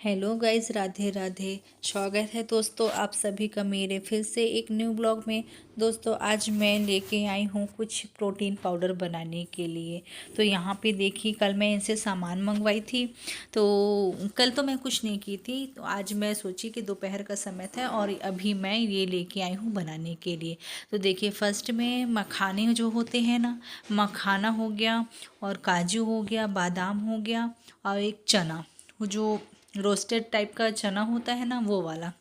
Hello guys, Radhe Radhe. स्वागत है दोस्तों आप सभी का मेरे फिर से एक न्यू ब्लॉग में। दोस्तों आज मैं लेके आई हूँ कुछ प्रोटीन पाउडर बनाने के लिए। तो यहाँ पे देखिए, कल मैं इनसे सामान मंगवाई थी। तो कल तो मैं कुछ नहीं की थी, तो आज मैं सोची कि दोपहर का समय था और अभी मैं ये लेके आई हूँ बनाने के लिए। तो देखिए, फर्स्ट में मखाने जो होते हैं ना, मखाना हो गया और काजू हो गया, बादाम हो गया और एक चना, वो जो रोस्टेड टाइप का चना होता है ना, वो वाला।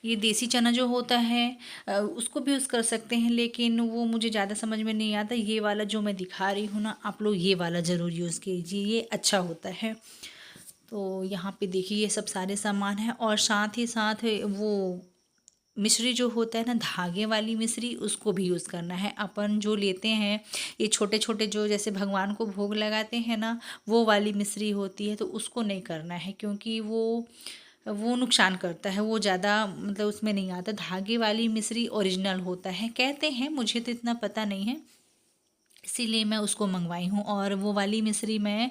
ये देसी चना जो होता है उसको भी यूज़ कर सकते हैं, लेकिन वो मुझे ज़्यादा समझ में नहीं आता। ये वाला जो मैं दिखा रही हूँ ना, आप लोग ये वाला ज़रूर यूज़ कीजिए, ये अच्छा होता है। तो यहाँ पे देखिए, ये सब सारे सामान हैं और साथ ही साथ वो मिश्री जो होता है ना, धागे वाली मिश्री, उसको भी यूज़ करना है। अपन जो लेते हैं ये छोटे छोटे, जो जैसे भगवान को भोग लगाते हैं ना, वो वाली मिश्री होती है, तो उसको नहीं करना है क्योंकि वो नुकसान करता है। वो ज़्यादा मतलब उसमें नहीं आता। धागे वाली मिश्री ओरिजिनल होता है कहते हैं, मुझे तो इतना पता नहीं है, इसीलिए मैं उसको मंगवाई हूँ। और वो वाली मिश्री मैं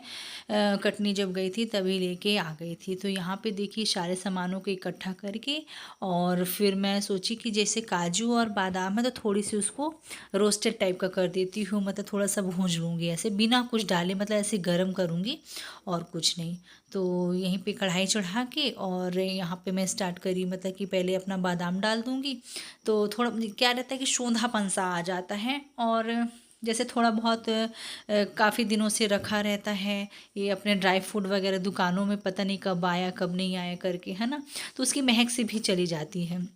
कटनी जब गई थी तभी लेके आ गई थी। तो यहाँ पे देखिए, सारे सामानों को इकट्ठा करके और फिर मैं सोची कि जैसे काजू और बादाम है तो थोड़ी सी उसको रोस्टेड टाइप का कर देती हूँ, मतलब थोड़ा सा भूंज लूँगी ऐसे बिना कुछ डाले, मतलब ऐसे गर्म करूँगी और कुछ नहीं। तो यहीं पे कढ़ाई चढ़ा के और यहाँ पे मैं स्टार्ट करी, मतलब कि पहले अपना बादाम डाल दूँगी। तो थोड़ा क्या रहता है कि सोंधापन सा आ जाता है, और जैसे थोड़ा बहुत काफ़ी दिनों से रखा रहता है ये अपने ड्राई फ्रूट वगैरह दुकानों में, पता नहीं कब आया कब नहीं आया करके, है ना। तो उसकी महक से भी चली जाती है,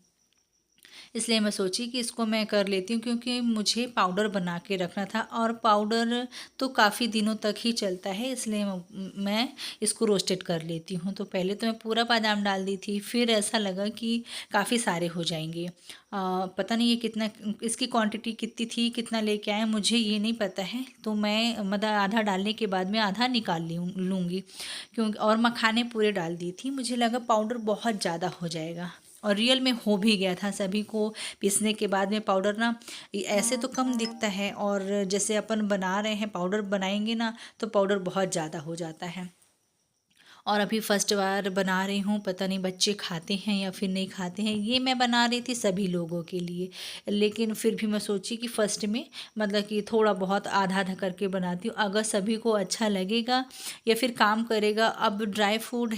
इसलिए मैं सोची कि इसको मैं कर लेती हूँ, क्योंकि मुझे पाउडर बना के रखना था और पाउडर तो काफ़ी दिनों तक ही चलता है, इसलिए मैं इसको रोस्टेड कर लेती हूँ। तो पहले तो मैं पूरा बादाम डाल दी थी, फिर ऐसा लगा कि काफ़ी सारे हो जाएंगे। पता नहीं ये कितना, इसकी क्वांटिटी कितनी थी, कितना लेके आए मुझे ये नहीं पता है। तो मैं मतलब आधा डालने के बाद में आधा निकाल लूँगी, क्योंकि और मखाने पूरे डाल दी थी। मुझे लगा पाउडर बहुत ज़्यादा हो जाएगा और रियल में हो भी गया था। सभी को पीसने के बाद में पाउडर ना, ऐसे तो कम दिखता है, और जैसे अपन बना रहे हैं पाउडर बनाएंगे ना, तो पाउडर बहुत ज़्यादा हो जाता है। और अभी फर्स्ट बार बना रही हूँ, पता नहीं बच्चे खाते हैं या फिर नहीं खाते हैं। ये मैं बना रही थी सभी लोगों के लिए, लेकिन फिर भी मैं सोची कि फ़र्स्ट में मतलब कि थोड़ा बहुत आधा आधा करके बनाती हूँ, अगर सभी को अच्छा लगेगा या फिर काम करेगा। अब ड्राई फ्रूट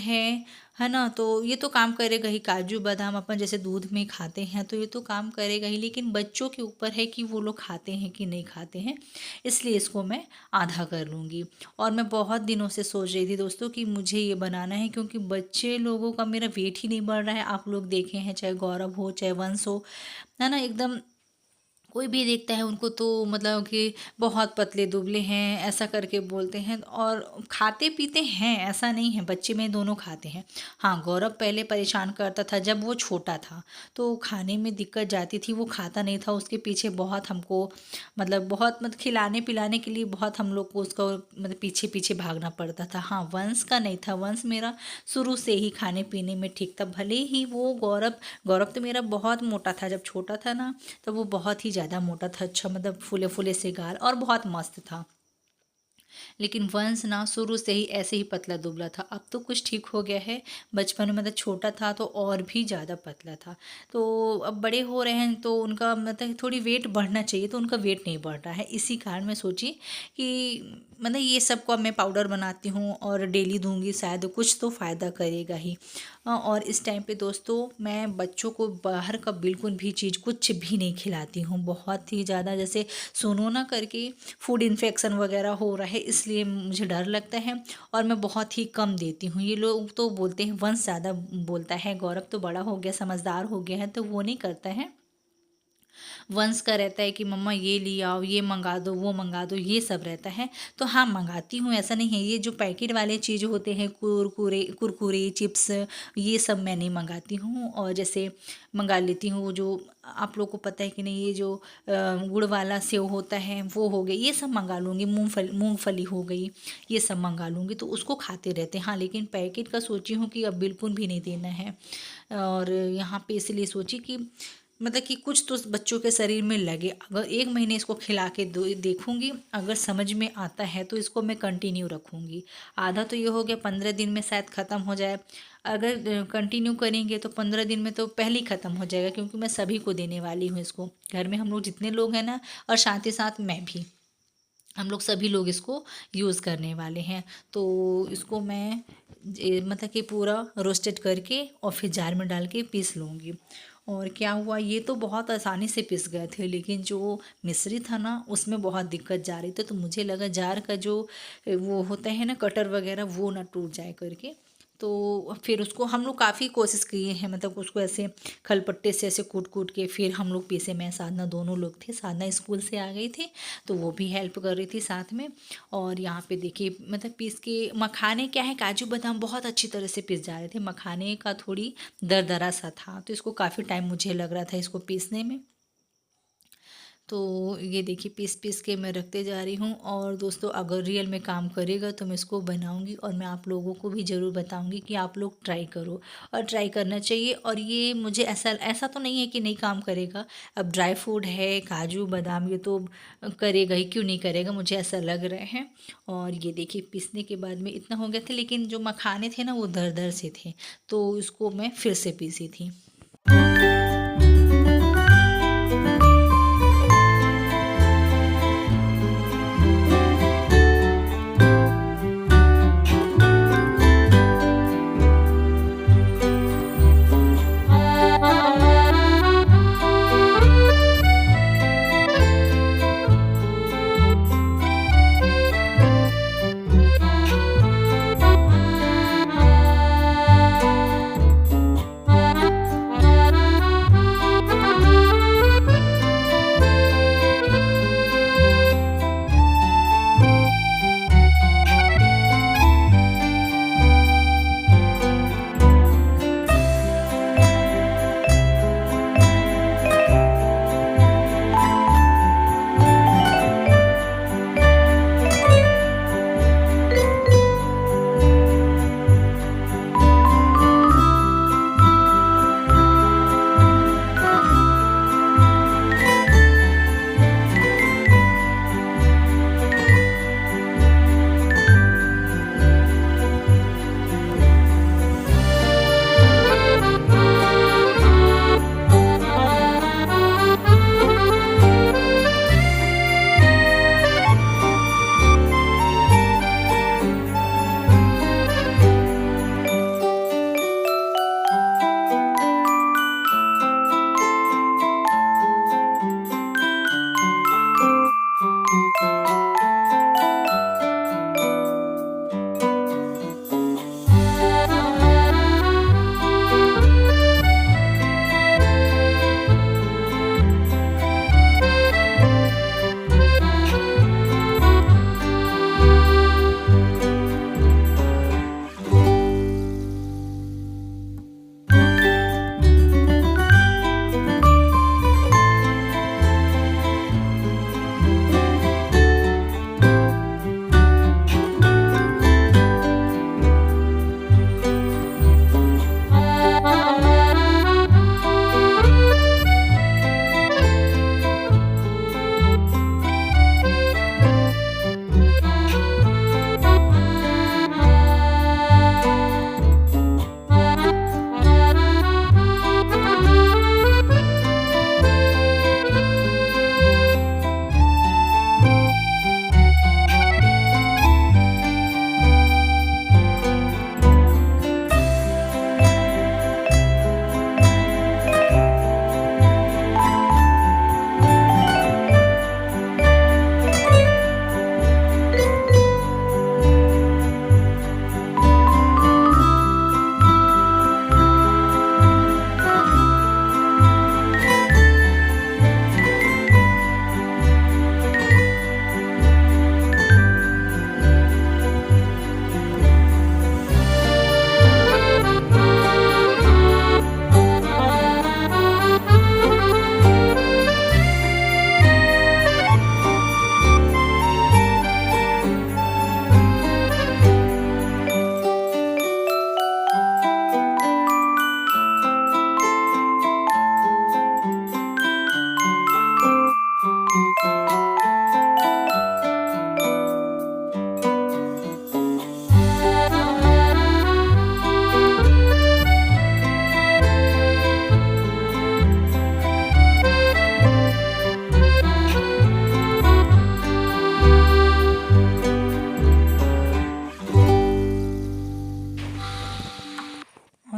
है ना, तो ये तो काम करेगा ही। काजू बादाम अपन जैसे दूध में खाते हैं, तो ये तो काम करेगा ही, लेकिन बच्चों के ऊपर है कि वो लोग खाते हैं कि नहीं खाते हैं, इसलिए इसको मैं आधा कर लूँगी। और मैं बहुत दिनों से सोच रही थी दोस्तों कि मुझे ये बनाना है, क्योंकि बच्चे लोगों का मेरा वेट ही नहीं बढ़ रहा है। आप लोग देखे हैं, चाहे गौरव हो चाहे वंश हो, है ना, एकदम कोई भी देखता है उनको तो मतलब कि बहुत पतले दुबले हैं ऐसा करके बोलते हैं। और खाते पीते हैं, ऐसा नहीं है, बच्चे में दोनों खाते हैं। हाँ, गौरव पहले परेशान करता था जब वो छोटा था, तो खाने में दिक्कत जाती थी, वो खाता नहीं था। उसके पीछे बहुत हमको मतलब खिलाने पिलाने के लिए बहुत हम लोग को उसका मतलब पीछे पीछे भागना पड़ता था। हाँ, वंश का नहीं था, वंश मेरा शुरू से ही खाने पीने में ठीक था। भले ही वो गौरव गौरव तो मेरा बहुत मोटा था जब छोटा था ना, तो वो बहुत ही ज़्यादा मोटा था, अच्छा मतलब फूले फूले से गाल और बहुत मस्त था। लेकिन वंश ना शुरू से ही ऐसे ही पतला दुबला था। अब तो कुछ ठीक हो गया है, बचपन में मतलब छोटा था तो और भी ज़्यादा पतला था। तो अब बड़े हो रहे हैं तो उनका मतलब थोड़ी वेट बढ़ना चाहिए, तो उनका वेट नहीं बढ़ रहा है। इसी कारण मैं सोची कि मतलब ये सब को अब मैं पाउडर बनाती हूँ और डेली दूंगी, शायद कुछ तो फ़ायदा करेगा ही। और इस टाइम पे दोस्तों मैं बच्चों को बाहर का बिल्कुल भी चीज़ कुछ भी नहीं खिलाती हूँ। बहुत ही ज़्यादा जैसे सुनो ना करके फूड इन्फेक्शन वगैरह हो रहा है, इसलिए मुझे डर लगता है और मैं बहुत ही कम देती हूँ। ये लोग तो बोलते हैं, वंश ज़्यादा बोलता है, गौरव तो बड़ा हो गया समझदार हो गया है तो वो नहीं करता है। वंश का रहता है कि मम्मा ये ले आओ, ये मंगा दो, वो मंगा दो, ये सब रहता है। तो हाँ, मंगाती हूँ, ऐसा नहीं है। ये जो पैकेट वाले चीज़ होते हैं, कुरकुरे कुरकुरे चिप्स, ये सब मैं नहीं मंगाती हूँ। और जैसे मंगा लेती हूँ वो जो आप लोग को पता है कि नहीं, ये जो गुड़ वाला सेव होता है वो हो गया, ये सब मंगा लूँगी। मूंगफली हो गई, ये सब मंगा लूँगी, तो उसको खाते रहते हैं। हाँ, लेकिन पैकेट का सोची हूँ कि अब बिल्कुल भी नहीं देना है। और यहाँ पे इसलिए सोची कि मतलब कि कुछ तो बच्चों के शरीर में लगे। अगर 1 महीने इसको खिला के देखूंगी, अगर समझ में आता है तो इसको मैं कंटिन्यू रखूंगी। आधा तो ये हो गया, 15 दिन में शायद ख़त्म हो जाए। अगर कंटिन्यू करेंगे तो 15 दिन में तो पहले ही ख़त्म हो जाएगा, क्योंकि मैं सभी को देने वाली हूँ इसको। घर में हम लोग जितने लोग हैं ना, और साथ ही साथ मैं भी, हम लोग सभी लोग इसको यूज़ करने वाले हैं। तो इसको मैं मतलब कि पूरा रोस्टेड करके और फिर जार में डाल के पीस लूँगी। और क्या हुआ, ये तो बहुत आसानी से पिस गए थे, लेकिन जो मिश्री था ना उसमें बहुत दिक्कत जा रही थी। तो मुझे लगा जार का जो वो होता है ना कटर वगैरह, वो ना टूट जाए करके। तो फिर उसको हम लोग काफ़ी कोशिश किए हैं, मतलब उसको ऐसे खलपट्टे से ऐसे कूट कूट के फिर हम लोग पीसे। मैं साधना दोनों लोग थे, साधना स्कूल से आ गई थी तो वो भी हेल्प कर रही थी साथ में। और यहाँ पे देखिए मतलब पीस के मखाने क्या है, काजू बादाम बहुत अच्छी तरह से पीस जा रहे थे। मखाने का थोड़ी दरदरा सा था, तो इसको काफ़ी टाइम मुझे लग रहा था इसको पीसने में। तो ये देखिए पीस पीस के मैं रखते जा रही हूँ। और दोस्तों अगर रियल में काम करेगा तो मैं इसको बनाऊँगी, और मैं आप लोगों को भी ज़रूर बताऊँगी कि आप लोग ट्राई करो, और ट्राई करना चाहिए। और ये मुझे ऐसा ऐसा तो नहीं है कि नहीं काम करेगा। अब ड्राई फ्रूट है, काजू बादाम, ये तो करेगा ही, क्यों नहीं करेगा, मुझे ऐसा लग रहा है। और ये देखिए पीसने के बाद में इतना हो गया था, लेकिन जो मखाने थे ना वो दर दर से थे, तो इसको मैं फिर से पीसी थी।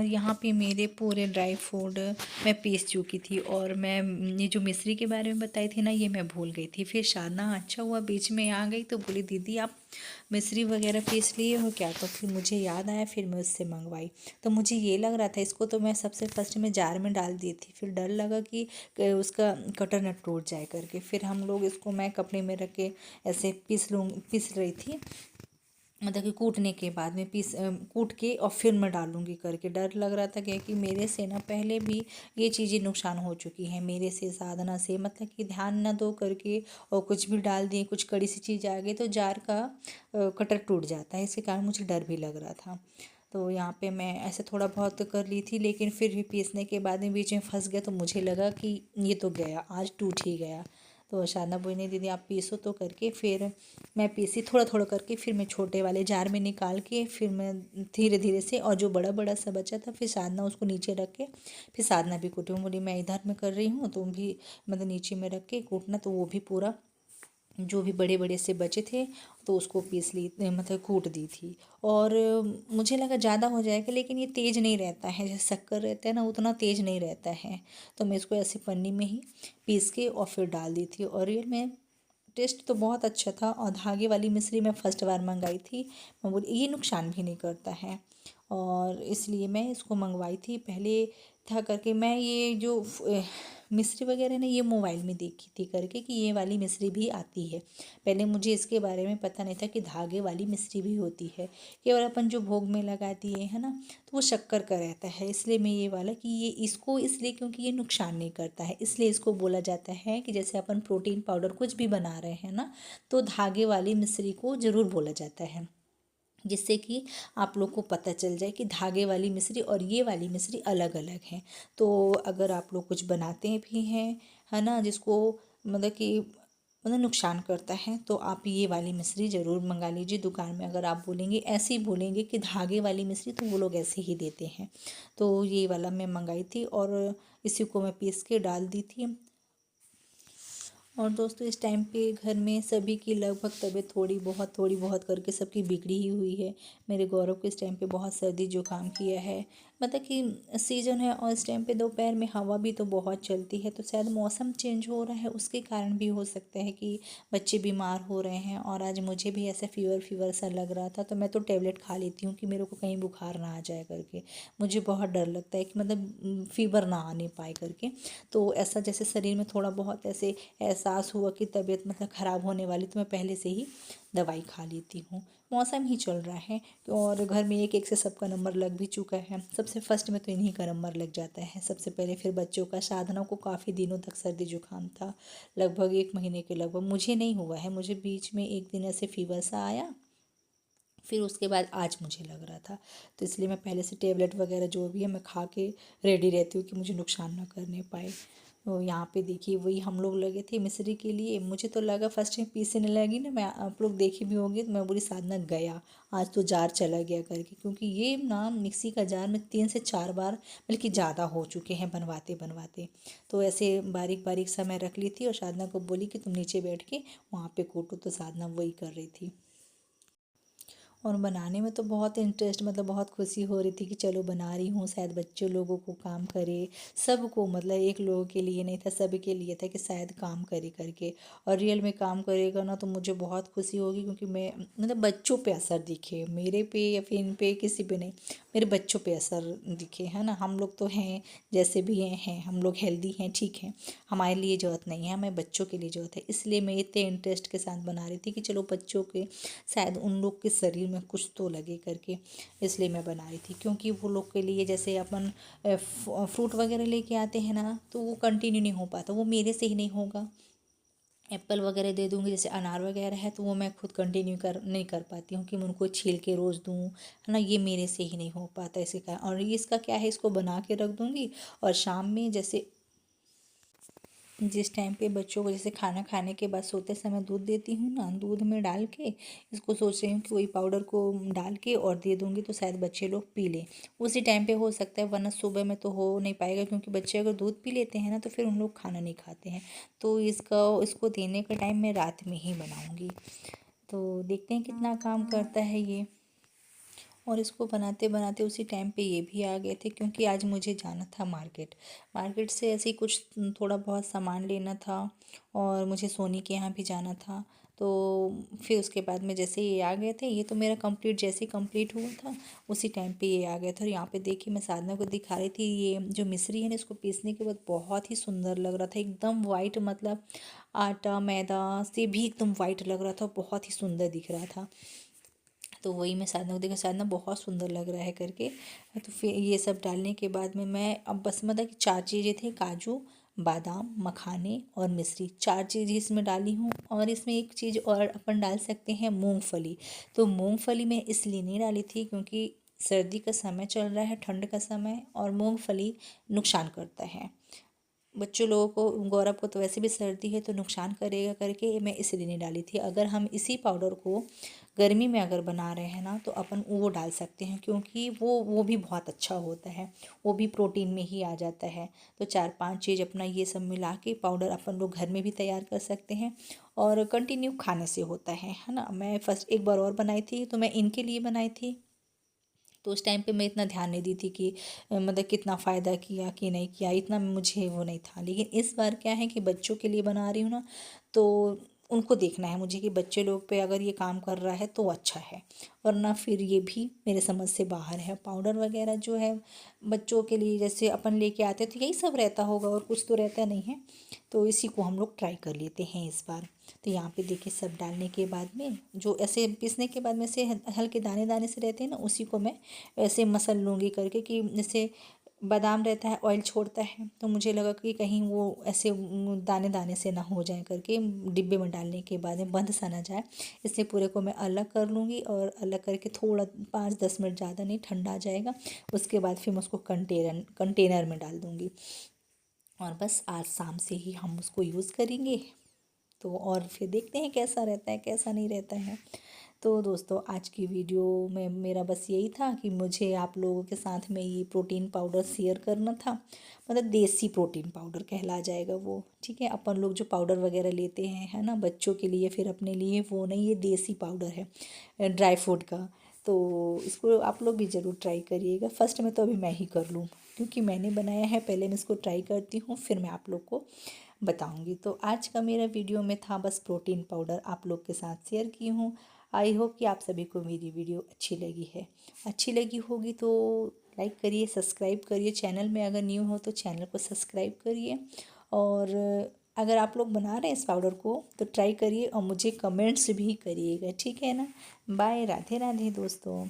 और यहाँ पे मेरे पूरे ड्राई फ्रूट मैं पीस चुकी थी। और मैं ये जो मिश्री के बारे में बताई थी ना, ये मैं भूल गई थी। फिर साधना अच्छा हुआ बीच में आ गई तो बोली दीदी आप मिश्री वगैरह पीस लिए हो क्या? तो फिर मुझे याद आया, फिर मैं उससे मंगवाई। तो मुझे ये लग रहा था इसको तो मैं सबसे फर्स्ट में जार में डाल दी थी, फिर डर लगा कि उसका कटर न टूट जाए करके। फिर हम लोग इसको मैं कपड़े में रख के ऐसे पीस रही थी, मतलब कि कूटने के बाद में कूट के और फिर मैं डालूंगी करके। डर लग रहा था क्या कि मेरे से ना पहले भी ये चीज़ें नुकसान हो चुकी हैं, मेरे से साधना से, मतलब कि ध्यान ना दो करके और कुछ भी डाल दिए, कुछ कड़ी सी चीज़ आ गई तो जार का कटर टूट जाता है। इसके कारण मुझे डर भी लग रहा था। तो यहाँ पे मैं ऐसे थोड़ा बहुत कर ली थी, लेकिन फिर भी पीसने के बाद में बीच में फंस गया तो मुझे लगा कि ये तो गया, आज टूट ही गया। तो साधना बोली दीदी आप पीसो तो करके। फिर मैं पीसी थोड़ा थोड़ा करके, फिर मैं छोटे वाले जार में निकाल के फिर मैं धीरे धीरे से, और जो बड़ा बड़ा सा बचा था फिर साधना उसको नीचे रख के फिर साधना भी कूटी। बोली मैं इधर में कर रही हूँ, तुम भी मतलब नीचे में रख के कूटना। तो वो भी पूरा जो भी बड़े बड़े से बचे थे तो उसको पीस ली, मतलब कूट दी थी। और मुझे लगा ज़्यादा हो जाएगा, लेकिन ये तेज़ नहीं रहता है, जैसे शक्कर रहता है ना उतना तेज़ नहीं रहता है। तो मैं इसको ऐसे पन्नी में ही पीस के और फिर डाल दी थी। और रियल में टेस्ट तो बहुत अच्छा था। और धागे वाली मिश्री मैं फर्स्ट बार मंगाई थी, मैं बोली ये नुकसान भी नहीं करता है, और इसलिए मैं इसको मंगवाई थी। पहले था करके मैं ये जो मिश्री वगैरह ने ये मोबाइल में देखी थी करके कि ये वाली मिश्री भी आती है। पहले मुझे इसके बारे में पता नहीं था कि धागे वाली मिश्री भी होती है। केवल अपन जो भोग में लगा दिए है ना, तो वो शक्कर का रहता है। इसलिए मैं ये वाला कि ये इसको इसलिए क्योंकि ये नुकसान नहीं करता है, इसलिए इसको बोला जाता है कि जैसे अपन प्रोटीन पाउडर कुछ भी बना रहे हैं ना, तो धागे वाली मिश्री को ज़रूर बोला जाता है, जिससे कि आप लोग को पता चल जाए कि धागे वाली मिश्री और ये वाली मिश्री अलग अलग हैं। तो अगर आप लोग कुछ बनाते भी हैं है ना, जिसको मतलब कि मतलब नुकसान करता है, तो आप ये वाली मिश्री ज़रूर मंगा लीजिए दुकान में। अगर आप बोलेंगे ऐसे ही बोलेंगे कि धागे वाली मिश्री, तो वो लोग ऐसे ही देते हैं। तो ये वाला मैं मंगाई थी और इसी को मैं पीस के डाल दी थी। और दोस्तों इस टाइम पे घर में सभी की लगभग तबीयत थोड़ी बहुत करके सबकी बिगड़ी ही हुई है। मेरे गौरव को इस टाइम पे बहुत सर्दी जुकाम किया है, मतलब कि सीज़न है और इस टाइम पे दोपहर में हवा भी तो बहुत चलती है, तो शायद मौसम चेंज हो रहा है उसके कारण भी हो सकता है कि बच्चे बीमार हो रहे हैं। और आज मुझे भी ऐसा फीवर सा लग रहा था, तो मैं तो टेबलेट खा लेती हूँ कि मेरे को कहीं बुखार ना आ जाए करके। मुझे बहुत डर लगता है कि मतलब फीवर ना आने पाए करके। तो ऐसा जैसे शरीर में थोड़ा बहुत ऐसे एहसास हुआ कि तबीयत मतलब ख़राब होने वाली, तो मैं पहले से ही दवाई खा लेती हूँ। मौसम ही चल रहा है और घर में एक एक से सबका नंबर लग भी चुका है। सबसे फर्स्ट में तो इन्हीं का नंबर लग जाता है सबसे पहले, फिर बच्चों का। साधना को काफ़ी दिनों तक सर्दी जुकाम था, लगभग 1 महीने के लगभग। मुझे नहीं हुआ है, मुझे बीच में एक दिन ऐसे फीवर सा आया, फिर उसके बाद आज मुझे लग रहा था। तो इसलिए मैं पहले से टेबलेट वगैरह जो भी है मैं खा के रेडी रहती हूँ कि मुझे नुकसान ना करने पाए। तो यहाँ पे देखिए वही हम लोग लगे थे मिश्री के लिए। मुझे तो लगा फर्स्ट टाइम पीसने लगी ना मैं, आप लोग देखे भी होंगे, तो मैं बोली साधना गया आज तो जार चला गया करके। क्योंकि ये ना मिक्सी का जार में 3 से 4 बार बल्कि ज़्यादा हो चुके हैं बनवाते बनवाते। तो ऐसे बारीक बारीक सा मैं रख ली थी और साधना को बोली कि तुम नीचे बैठ के वहाँ पे कूटो, तो साधना वही कर रही थी। और बनाने में तो बहुत इंटरेस्ट, मतलब बहुत खुशी हो रही थी कि चलो बना रही हूँ, शायद बच्चों लोगों को काम करे, सबको, मतलब एक लोगों के लिए नहीं था, सभी के लिए था कि शायद काम करे करके। और रियल में काम करेगा ना तो मुझे बहुत खुशी होगी, क्योंकि मैं मतलब बच्चों पे असर दिखे, मेरे पे या फिर इन पे किसी पे नहीं, मेरे बच्चों पे असर दिखे, है ना। हम लोग तो हैं जैसे भी हैं हम लोग हेल्दी हैं, ठीक है, हमारे लिए ज़रूरत नहीं है, हमें बच्चों के लिए ज़रूरत है। इसलिए मैं इतने इंटरेस्ट के साथ बना रही थी कि चलो बच्चों के शायद उन लोग के शरीर में कुछ तो लगे करके, इसलिए मैं बना रही थी। क्योंकि वो लोग के लिए जैसे अपन फ्रूट वगैरह लेके आते हैं ना, तो वो कंटिन्यू नहीं हो पाता, वो मेरे से ही नहीं होगा। एप्पल वगैरह दे दूँगी, जैसे अनार वगैरह है, तो वो मैं खुद कंटिन्यू नहीं कर पाती हूँ कि मैं उनको छील के रोज़ दूँ, है ना, ये मेरे से ही नहीं हो पाता इसके कारण। और ये इसका क्या है, इसको बना के रख दूँगी और शाम में जैसे जिस टाइम पे बच्चों को जैसे खाना खाने के बाद सोते समय दूध देती हूँ ना, दूध में डाल के इसको सोच रही हूँ कि वही पाउडर को डाल के और दे दूँगी, तो शायद बच्चे लोग पी लें उसी टाइम पे, हो सकता है। वरना सुबह में तो हो नहीं पाएगा, क्योंकि बच्चे अगर दूध पी लेते हैं ना तो फिर उन लोग खाना नहीं खाते हैं। तो इसको देने का टाइम मैं रात में ही बनाऊँगी। तो देखते हैं कितना काम करता है ये। और इसको बनाते बनाते उसी टाइम पे ये भी आ गए थे, क्योंकि आज मुझे जाना था मार्केट। मार्केट से ऐसे ही कुछ थोड़ा बहुत सामान लेना था और मुझे सोनी के यहाँ भी जाना था। तो फिर उसके बाद में जैसे ये आ गए थे, ये तो मेरा कंप्लीट जैसे ही कंप्लीट हुआ था उसी टाइम पे ये आ गया था। और यहाँ पे देखिए मैं साधना को दिखा रही थी, ये जो मिश्री है ना इसको पीसने के बाद बहुत ही सुंदर लग रहा था, एकदम वाइट, मतलब आटा मैदा से भी एकदम वाइट लग रहा था, बहुत ही सुंदर दिख रहा था। तो वही मैं साधना को देखा, साधना बहुत सुंदर लग रहा है करके। तो फिर ये सब डालने के बाद में मैं अब बस मतलब कि 4 चीज़ें थी, काजू, बादाम, मखाने और मिश्री, 4 चीज़ इसमें डाली हूँ। और इसमें एक चीज़ और अपन डाल सकते हैं, मूंगफली। तो मूंगफली मैं इसलिए नहीं डाली थी क्योंकि सर्दी का समय चल रहा है, ठंड का समय, और मूंगफली नुकसान करता है बच्चों लोगों को। गौरव को तो वैसे भी सर्दी है तो नुकसान करेगा करके मैं इसलिए नहीं डाली थी। अगर हम इसी पाउडर को गर्मी में अगर बना रहे हैं ना तो अपन वो डाल सकते हैं, क्योंकि वो भी बहुत अच्छा होता है, वो भी प्रोटीन में ही आ जाता है। तो 4-5 चीज़ अपना ये सब मिला के पाउडर अपन लोग घर में भी तैयार कर सकते हैं और कंटिन्यू खाने से होता है ना। मैं फर्स्ट एक बार और बनाई थी, तो मैं इनके लिए बनाई थी। तो उस टाइम पे मैं इतना ध्यान नहीं दी थी कि मतलब कितना फ़ायदा किया कि नहीं किया, इतना मुझे वो नहीं था। लेकिन इस बार क्या है कि बच्चों के लिए बना रही हूँ ना, तो उनको देखना है मुझे कि बच्चे लोग पे अगर ये काम कर रहा है तो अच्छा है, वरना फिर ये भी मेरे समझ से बाहर है। पाउडर वगैरह जो है बच्चों के लिए जैसे अपन लेके आते हैं तो यही सब रहता होगा और कुछ तो रहता नहीं है। तो इसी को हम लोग ट्राई कर लेते हैं इस बार। तो यहाँ पे देखिए सब डालने के बाद में जो ऐसे पीसने के बाद में से हल्के दाने दाने से रहते हैं ना, उसी को मैं ऐसे मसल लूँगी करके, कि जैसे बादाम रहता है ऑयल छोड़ता है, तो मुझे लगा कि कहीं वो ऐसे दाने दाने से ना हो जाए करके, डिब्बे में डालने के बाद में बंद सा ना जाए, इसलिए पूरे को मैं अलग कर लूँगी। और अलग करके थोड़ा 5-10 मिनट, ज़्यादा नहीं, ठंडा आ जाएगा उसके बाद फिर मैं उसको कंटेनर में डाल दूँगी। और बस आज शाम से ही हम उसको यूज़ करेंगे। तो और फिर देखते हैं कैसा रहता है कैसा नहीं रहता है। तो दोस्तों आज की वीडियो में मेरा बस यही था कि मुझे आप लोगों के साथ में ये प्रोटीन पाउडर शेयर करना था। मतलब देसी प्रोटीन पाउडर कहला जाएगा वो, ठीक है। अपन लोग जो पाउडर वगैरह लेते हैं है ना बच्चों के लिए फिर अपने लिए, वो नहीं, ये देसी पाउडर है ड्राई फ्रूट का। तो इसको आप लोग भी ज़रूर ट्राई करिएगा। फर्स्ट में तो अभी मैं ही कर लूँ क्योंकि मैंने बनाया है, पहले मैं इसको ट्राई करती हूँ फिर मैं आप लोग को बताऊंगी। तो आज का मेरा वीडियो में था बस प्रोटीन पाउडर आप लोग के साथ शेयर की हूँ। आई होप कि आप सभी को मेरी वीडियो अच्छी लगी है। अच्छी लगी होगी तो लाइक करिए, सब्सक्राइब करिए, चैनल में अगर न्यू हो तो चैनल को सब्सक्राइब करिए। और अगर आप लोग बना रहे हैं इस पाउडर को तो ट्राई करिए और मुझे कमेंट्स भी करिएगा, ठीक है ना। बाय, राधे राधे दोस्तों।